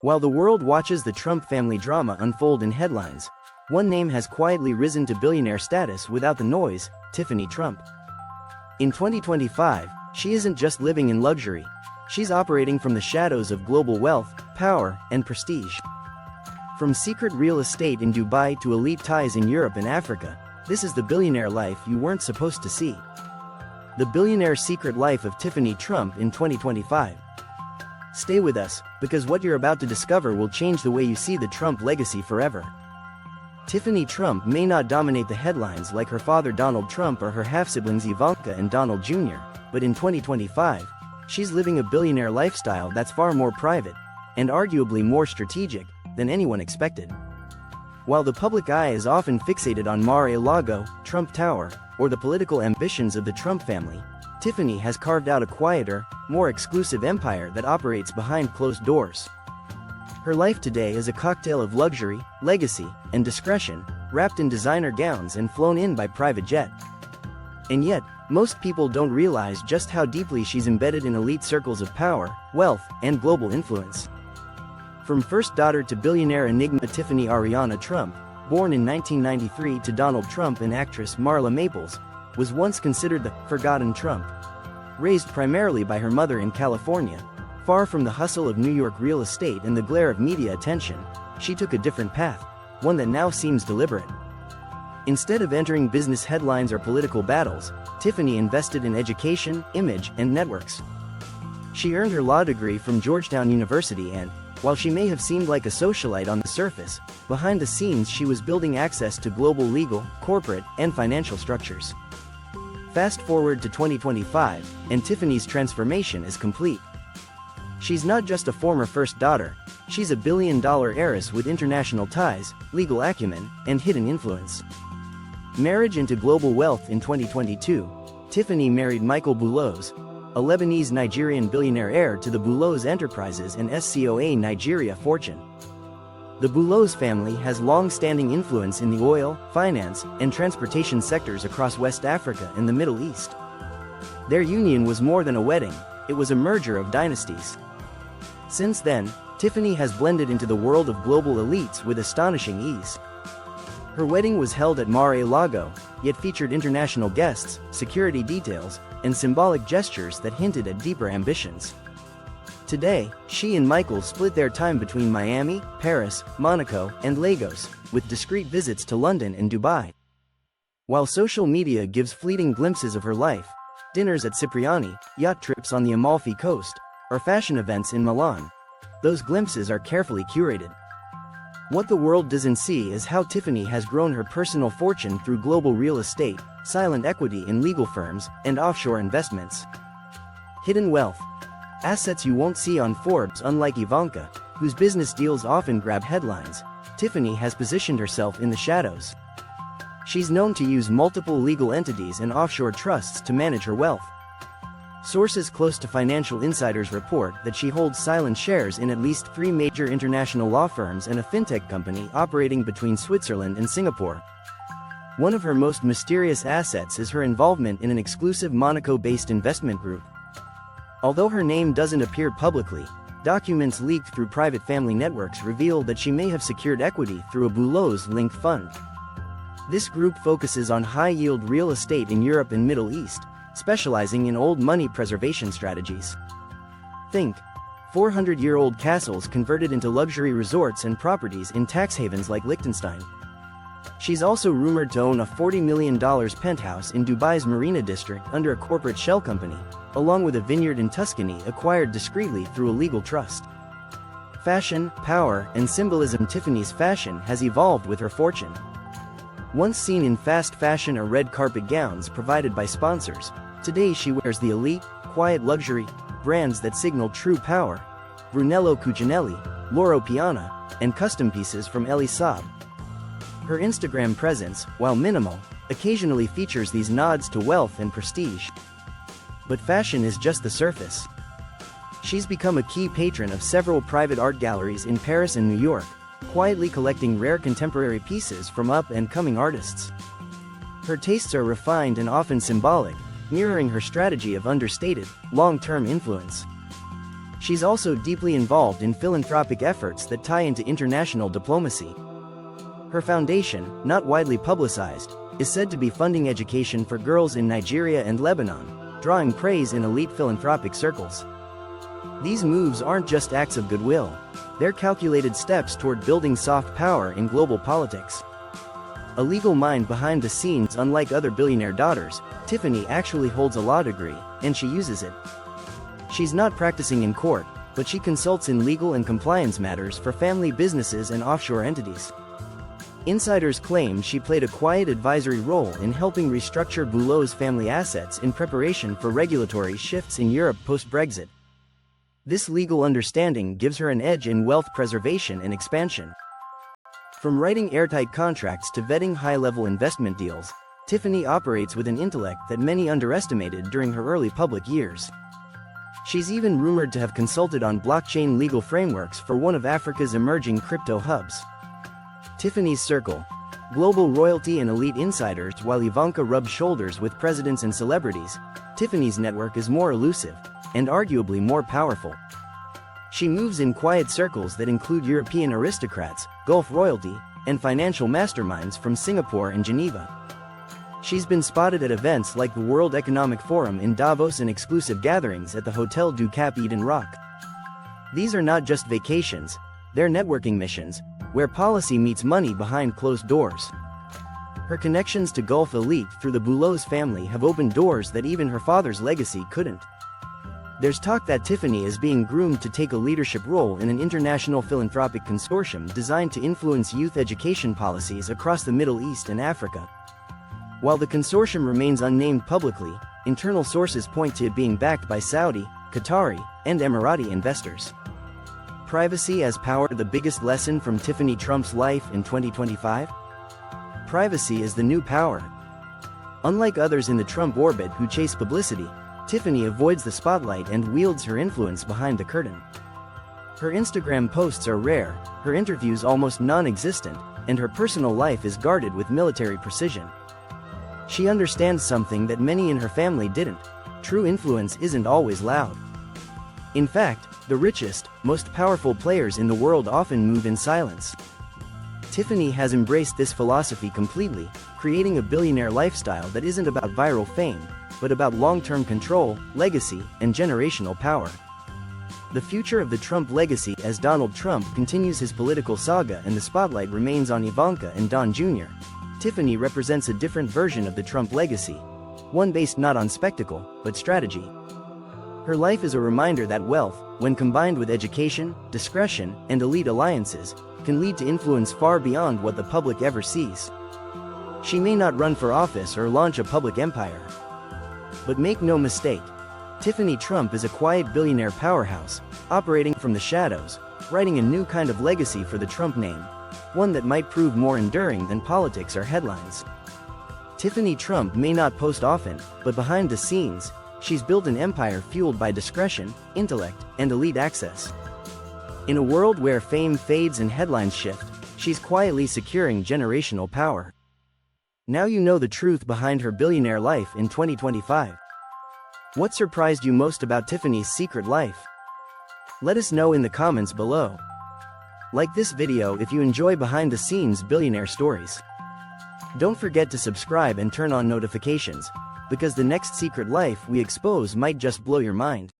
While the world watches the Trump family drama unfold in headlines, one name has quietly risen to billionaire status without the noise: Tiffany Trump. In 2025, she isn't just living in luxury, she's operating from the shadows of global wealth, power, and prestige. From secret real estate in Dubai to elite ties in Europe and Africa, this is the billionaire life you weren't supposed to see. The billionaire secret life of Tiffany Trump in 2025. Stay with us, because what you're about to discover will change the way you see the Trump legacy forever. Tiffany Trump may not dominate the headlines like her father Donald Trump or her half-siblings Ivanka and Donald Jr., but in 2025, she's living a billionaire lifestyle that's far more private, and arguably more strategic, than anyone expected. While the public eye is often fixated on Mar-a-Lago, Trump Tower, or the political ambitions of the Trump family, Tiffany has carved out a quieter, more exclusive empire that operates behind closed doors. Her life today is a cocktail of luxury, legacy, and discretion, wrapped in designer gowns and flown in by private jet. And yet, most people don't realize just how deeply she's embedded in elite circles of power, wealth, and global influence. From first daughter to billionaire enigma Tiffany Ariana Trump, born in 1993 to Donald Trump and actress Marla Maples, was once considered the forgotten Trump. Raised primarily by her mother in California, far from the hustle of New York real estate and the glare of media attention, she took a different path, one that now seems deliberate. Instead of entering business headlines or political battles, Tiffany invested in education, image, and networks. She earned her law degree from Georgetown University and, while she may have seemed like a socialite on the surface, behind the scenes she was building access to global legal, corporate, and financial structures. Fast forward to 2025, and Tiffany's transformation is complete. She's not just a former first daughter, she's a billion-dollar heiress with international ties, legal acumen, and hidden influence. Marriage into global wealth. In 2022, Tiffany married Michael Boulos, a Lebanese-Nigerian billionaire heir to the Boulos Enterprises and SCOA Nigeria fortune. The Boulos family has long-standing influence in the oil, finance, and transportation sectors across West Africa and the Middle East. Their union was more than a wedding, it was a merger of dynasties. Since then, Tiffany has blended into the world of global elites with astonishing ease. Her wedding was held at Mar-a-Lago, yet featured international guests, security details, and symbolic gestures that hinted at deeper ambitions. Today, she and Michael split their time between Miami, Paris, Monaco, and Lagos, with discreet visits to London and Dubai. While social media gives fleeting glimpses of her life, dinners at Cipriani, yacht trips on the Amalfi Coast, or fashion events in Milan, those glimpses are carefully curated. What the world doesn't see is how Tiffany has grown her personal fortune through global real estate, silent equity in legal firms, and offshore investments. Hidden wealth. Assets you won't see on Forbes. Unlike Ivanka, whose business deals often grab headlines, Tiffany has positioned herself in the shadows. She's known to use multiple legal entities and offshore trusts to manage her wealth. Sources close to financial insiders report that she holds silent shares in at least 3 major international law firms and a fintech company operating between Switzerland and Singapore. One of her most mysterious assets is her involvement in an exclusive Monaco-based investment group. Although her name doesn't appear publicly, documents leaked through private family networks reveal that she may have secured equity through a Boulos-linked fund. This group focuses on high-yield real estate in Europe and Middle East, specializing in old money preservation strategies. Think 400-year-old castles converted into luxury resorts and properties in tax havens like Liechtenstein. She's also rumored to own a $40 million penthouse in Dubai's Marina district under a corporate shell company, along with a vineyard in Tuscany acquired discreetly through a legal trust. Fashion, power, and symbolism. Tiffany's fashion has evolved with her fortune. Once seen in fast fashion or red carpet gowns provided by sponsors, today she wears the elite, quiet luxury brands that signal true power: Brunello Cucinelli, Loro Piana, and custom pieces from Elie Saab. Her Instagram presence, while minimal, occasionally features these nods to wealth and prestige. But fashion is just the surface. She's become a key patron of several private art galleries in Paris and New York, quietly collecting rare contemporary pieces from up-and-coming artists. Her tastes are refined and often symbolic, mirroring her strategy of understated, long-term influence. She's also deeply involved in philanthropic efforts that tie into international diplomacy. Her foundation, not widely publicized, is said to be funding education for girls in Nigeria and Lebanon, drawing praise in elite philanthropic circles. These moves aren't just acts of goodwill. They're calculated steps toward building soft power in global politics. A legal mind behind the scenes. Unlike other billionaire daughters, Tiffany actually holds a law degree, and she uses it. She's not practicing in court, but she consults in legal and compliance matters for family businesses and offshore entities. Insiders claim she played a quiet advisory role in helping restructure Boulot's family assets in preparation for regulatory shifts in Europe post-Brexit. This legal understanding gives her an edge in wealth preservation and expansion. From writing airtight contracts to vetting high-level investment deals, Tiffany operates with an intellect that many underestimated during her early public years. She's even rumored to have consulted on blockchain legal frameworks for one of Africa's emerging crypto hubs. Tiffany's circle: global royalty and elite insiders. While Ivanka rubs shoulders with presidents and celebrities, Tiffany's network is more elusive, and arguably more powerful. She moves in quiet circles that include European aristocrats, Gulf royalty, and financial masterminds from Singapore and Geneva. She's been spotted at events like the World Economic Forum in Davos and exclusive gatherings at the Hotel du Cap Eden Rock. These are not just vacations, they're networking missions, where policy meets money behind closed doors. Her connections to Gulf elite through the Boulot's family have opened doors that even her father's legacy couldn't. There's talk that Tiffany is being groomed to take a leadership role in an international philanthropic consortium designed to influence youth education policies across the Middle East and Africa. While the consortium remains unnamed publicly, internal sources point to it being backed by Saudi, Qatari, and Emirati investors. Privacy as power. The biggest lesson from Tiffany Trump's life in 2025? Privacy is the new power. Unlike others in the Trump orbit who chase publicity, Tiffany avoids the spotlight and wields her influence behind the curtain. Her Instagram posts are rare, her interviews almost non-existent, and her personal life is guarded with military precision. She understands something that many in her family didn't: true influence isn't always loud. In fact, the richest, most powerful players in the world often move in silence. Tiffany has embraced this philosophy completely, creating a billionaire lifestyle that isn't about viral fame, but about long-term control, legacy, and generational power. The future of the Trump legacy. As Donald Trump continues his political saga and the spotlight remains on Ivanka and Don Jr., Tiffany represents a different version of the Trump legacy, one based not on spectacle, but strategy. Her life is a reminder that wealth, when combined with education, discretion, and elite alliances, can lead to influence far beyond what the public ever sees. She may not run for office or launch a public empire. But make no mistake, Tiffany Trump is a quiet billionaire powerhouse, operating from the shadows, writing a new kind of legacy for the Trump name, one that might prove more enduring than politics or headlines. Tiffany Trump may not post often, but behind the scenes, she's built an empire fueled by discretion, intellect, and elite access. In a world where fame fades and headlines shift, she's quietly securing generational power. Now you know the truth behind her billionaire life in 2025. What surprised you most about Tiffany's secret life? Let us know in the comments below. Like this video if you enjoy behind-the-scenes billionaire stories. Don't forget to subscribe and turn on notifications, because the next secret life we expose might just blow your mind.